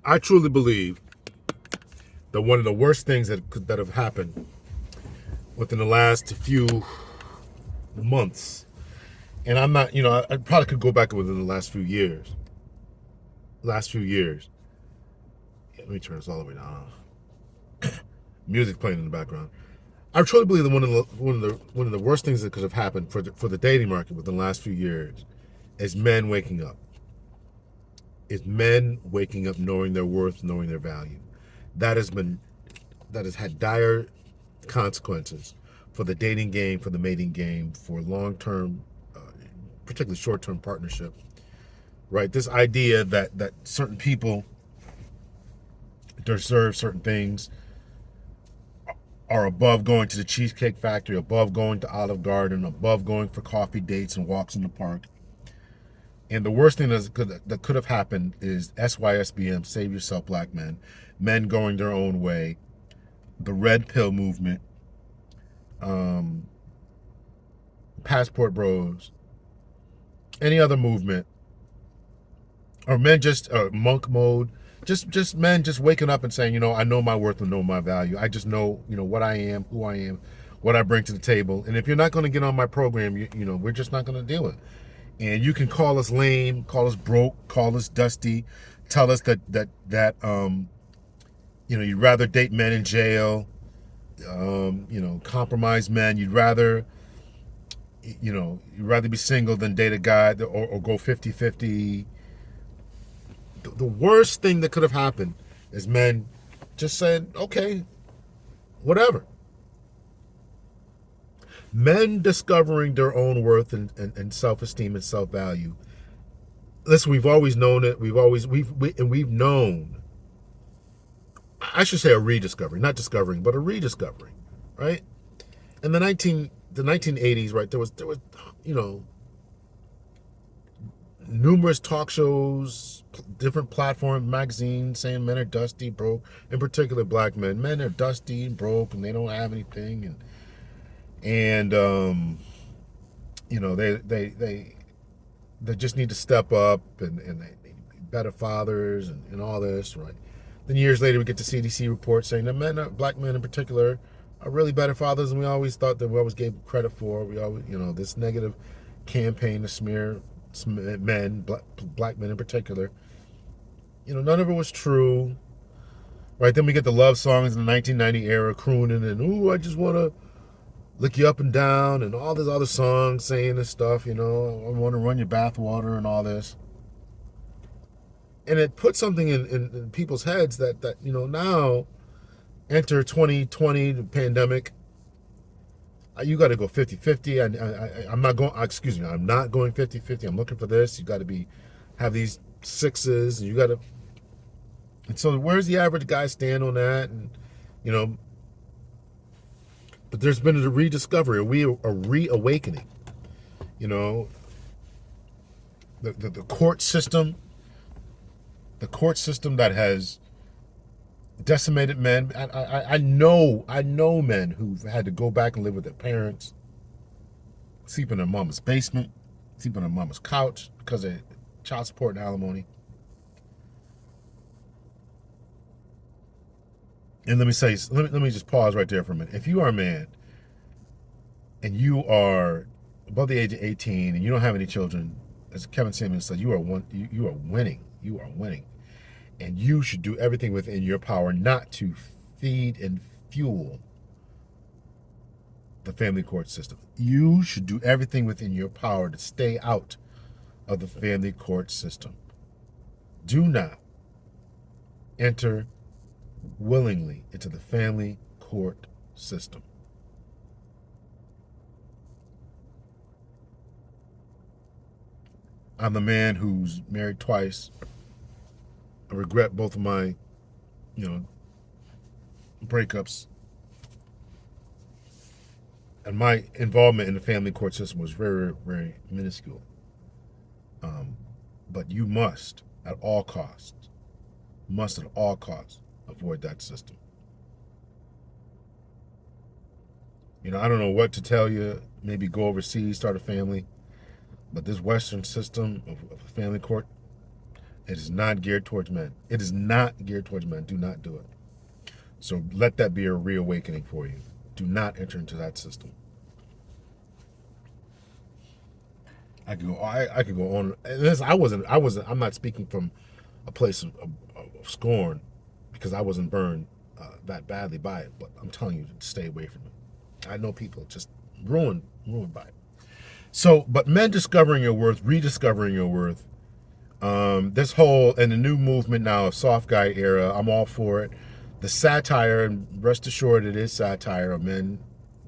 I truly believe that one of the worst things that have happened within the last few months, and I'm not, I probably could go back within the last few years. Last few years. Let me turn this all the way down. Music playing in the background. I truly believe that one of the worst things that could have happened for the dating market within the last few years is men waking up. Is men waking up, knowing their worth, knowing their value. That has had dire consequences for the dating game, for the mating game, for long-term, particularly short-term partnership. Right? This idea that certain people deserve certain things, are above going to the Cheesecake Factory, above going to Olive Garden, above going for coffee dates and walks in the park. And the worst thing that could have happened is SYSBM, Save Yourself Black Men, men going their own way, the red pill movement, passport bros, any other movement, or men just monk mode, just men just waking up and saying, I know my worth and know my value. I just know, what I am, who I am, what I bring to the table. And if you're not going to get on my program, we're just not going to deal with it. And you can call us lame, call us broke, call us dusty, tell us that you'd rather date men in jail, compromised men. You'd rather be single than date a guy, or go 50-50. The worst thing that could have happened is men just saying, okay, whatever. Men discovering their own worth and self-esteem and self-value. Listen, we've always known it. We've known. I should say a rediscovering, not discovering, but a rediscovering, right? In the 1980s, right, there was numerous talk shows, different platforms, magazines saying men are dusty, broke. In particular, black men. Men are dusty and broke, and they don't have anything, and they just need to step up, and they be better fathers and all this, right? Then years later, we get the CDC report saying that black men in particular, are really better fathers than we always thought, that we always gave credit for. We always, this negative campaign to smear men, black men in particular. None of it was true. Right? Then we get the love songs in the 1990 era, crooning and, ooh, I just want to lick you up and down, and all these other songs saying this stuff, I want to run your bathwater and all this. And it put something in people's heads that now, enter 2020, the pandemic, you got to go 50-50. I'm not going, excuse me, I'm not going 50-50. I'm looking for this. You got to have these sixes, and you got to, and so where's the average guy stand on that? And, but there's been a rediscovery, a reawakening. The court system, that has decimated men. I know men who've had to go back and live with their parents, sleep in their mama's basement, sleep on their mama's couch because of child support and alimony. And let me just pause right there for a minute. If you are a man and you are above the age of 18 and you don't have any children, as Kevin Samuels said, you are winning. You are winning. And you should do everything within your power not to feed and fuel the family court system. You should do everything within your power to stay out of the family court system. Do not enter willingly into the family court system. I'm the man who's married twice. I regret both of my, breakups. And my involvement in the family court system was very, very minuscule. But you must, at all costs, avoid that system. I don't know what to tell you. Maybe go overseas, start a family. But this Western system of family court, It is not geared towards men. It is not geared towards men. Do not do it. So let that be a reawakening for you. Do not enter into that system. I could go on. And this, I'm not speaking from a place of scorn, because I wasn't burned that badly by it. But I'm telling you to stay away from it. I know people just ruined by it. So, but men discovering your worth, rediscovering your worth. This whole and the new movement now of soft guy era, I'm all for it. The satire, and rest assured it is satire, of men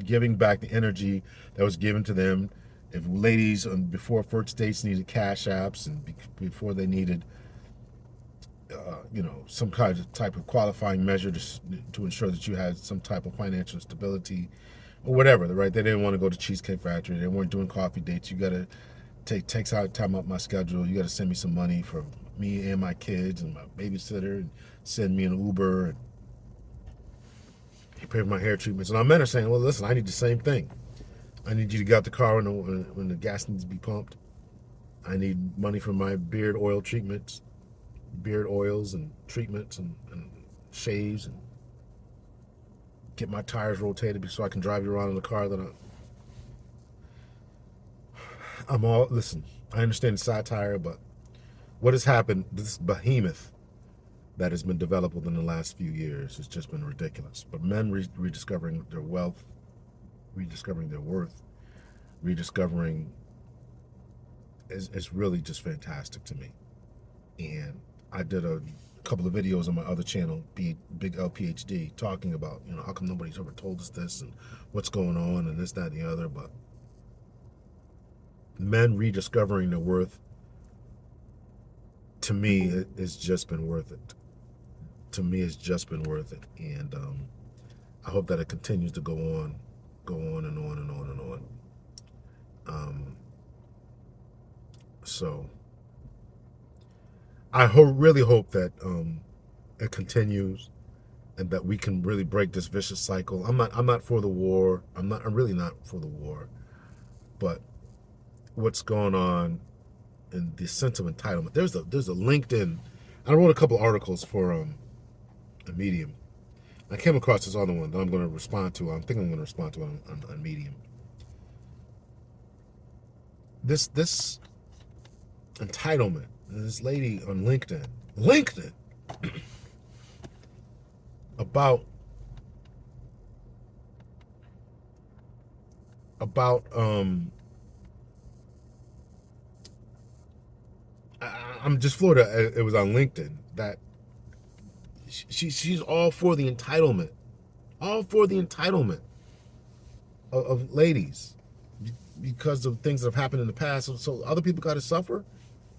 giving back the energy that was given to them. If ladies before first dates needed cash apps, and before they needed, some kind of type of qualifying measure to ensure that you had some type of financial stability, or whatever, right? They didn't want to go to Cheesecake Factory. They weren't doing coffee dates. You got to takes out time out my schedule. You got to send me some money for me and my kids and my babysitter, and send me an Uber, and you pay for my hair treatments. And our men are saying, well, listen, I need the same thing. I need you to get out the car when the gas needs to be pumped. I need money for my beard oil treatments, beard oils and treatments, and shaves, and get my tires rotated so I can drive you around in the car that I'm all, listen, I understand the satire, but what has happened, this behemoth that has been developed within the last few years has just been ridiculous. But men rediscovering their wealth, rediscovering their worth, rediscovering is really just fantastic to me. And I did a couple of videos on my other channel, Big L PhD, talking about, how come nobody's ever told us this, and what's going on, and this, that, and the other. But men rediscovering their worth, to me, it's just been worth it. To me, it's just been worth it. And I hope that it continues to go on and on and on and on. So I really hope that it continues, and that we can really break this vicious cycle. I'm not for the war. I'm really not for the war. But what's going on in the sense of entitlement. There's a LinkedIn. I wrote a couple articles for a Medium. I came across this other one that I'm going to respond to. I'm thinking I'm going to respond to on Medium. This entitlement. This lady on LinkedIn, about I'm just floored. It was on LinkedIn that she's all for the entitlement, of ladies, because of things that have happened in the past. So other people got to suffer,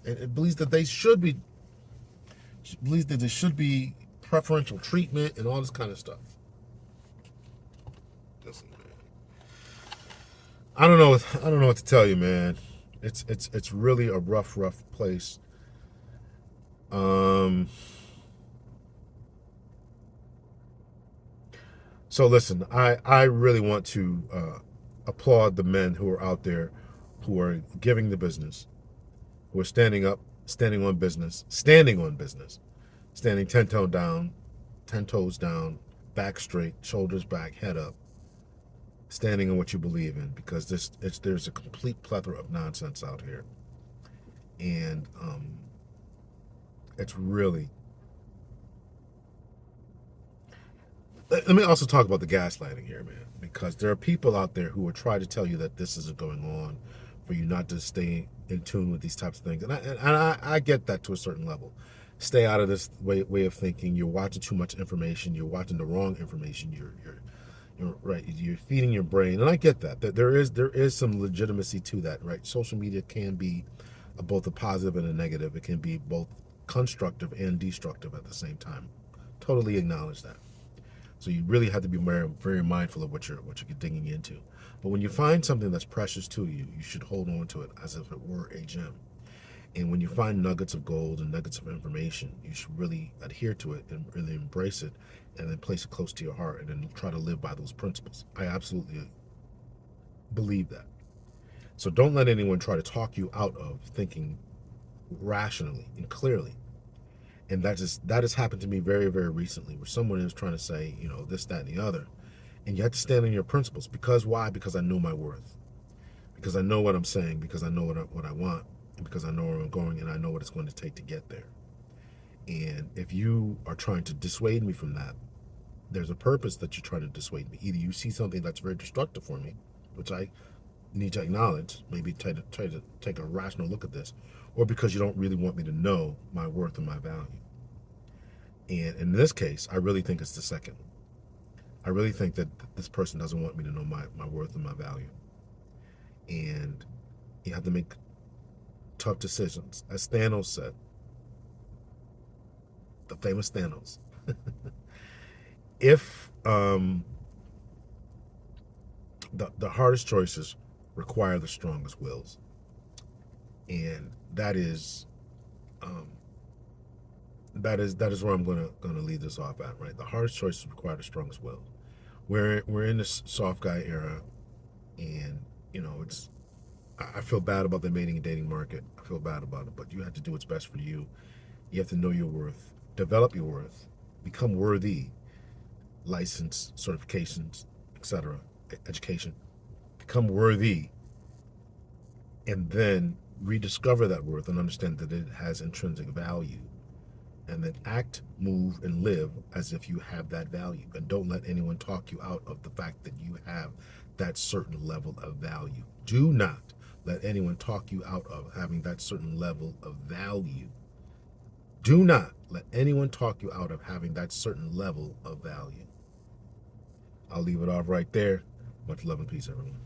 and it believes that there should be preferential treatment and all this kind of stuff. Listen, man, I don't know what to tell you, man. It's really a rough place. So listen, I really want to applaud the men who are out there, who are giving the business, who are standing up, standing on business, standing 10 toes down, back straight, shoulders back, head up, standing on what you believe in, because there's a complete plethora of nonsense out here. And it's really... Let me also talk about the gaslighting here, man, because there are people out there who are trying to tell you that this isn't going on, for you not to stay in tune with these types of things. And I get that to a certain level. Stay out of this way of thinking. You're watching too much information. You're watching the wrong information. You're right. You're feeding your brain, and I get that. That there is some legitimacy to that, right? Social media can be both a positive and a negative. It can be both constructive and destructive at the same time. Totally acknowledge that. So you really have to be very, very mindful of what you're digging into. But when you find something that's precious to you, you should hold on to it as if it were a gem. And when you find nuggets of gold and nuggets of information, you should really adhere to it and really embrace it, and then place it close to your heart, and then try to live by those principles. I absolutely believe that. So don't let anyone try to talk you out of thinking rationally and clearly. And that has happened to me very, very recently, where someone is trying to say, you know, this, that, and the other. And you have to stand on your principles. Because why? Because I know my worth. Because I know what I'm saying, because I know what I want, and because I know where I'm going, and I know what it's going to take to get there. And if you are trying to dissuade me from that, there's a purpose that you're trying to dissuade me. Either you see something that's very destructive for me, which I need to acknowledge, maybe try to take a rational look at this, or because you don't really want me to know my worth and my value. And in this case, I really think it's the second. I really think that this person doesn't want me to know my worth and my value. And you have to make tough decisions. As Thanos said, the famous Thanos, if the hardest choices require the strongest wills. And that is where I'm gonna leave this off at, right? The hardest choices require the strongest will. We're in this soft guy era, and you know I feel bad about the mating and dating market. I feel bad about it, but you have to do what's best for you. You have to know your worth, develop your worth, become worthy, license, certifications, etc., education, become worthy, and then rediscover that worth and understand that it has intrinsic value. And then act, move, and live as if you have that value. And don't let anyone talk you out of the fact that you have that certain level of value. Do not let anyone talk you out of having that certain level of value. Do not let anyone talk you out of having that certain level of value. I'll leave it off right there. Much love and peace, everyone.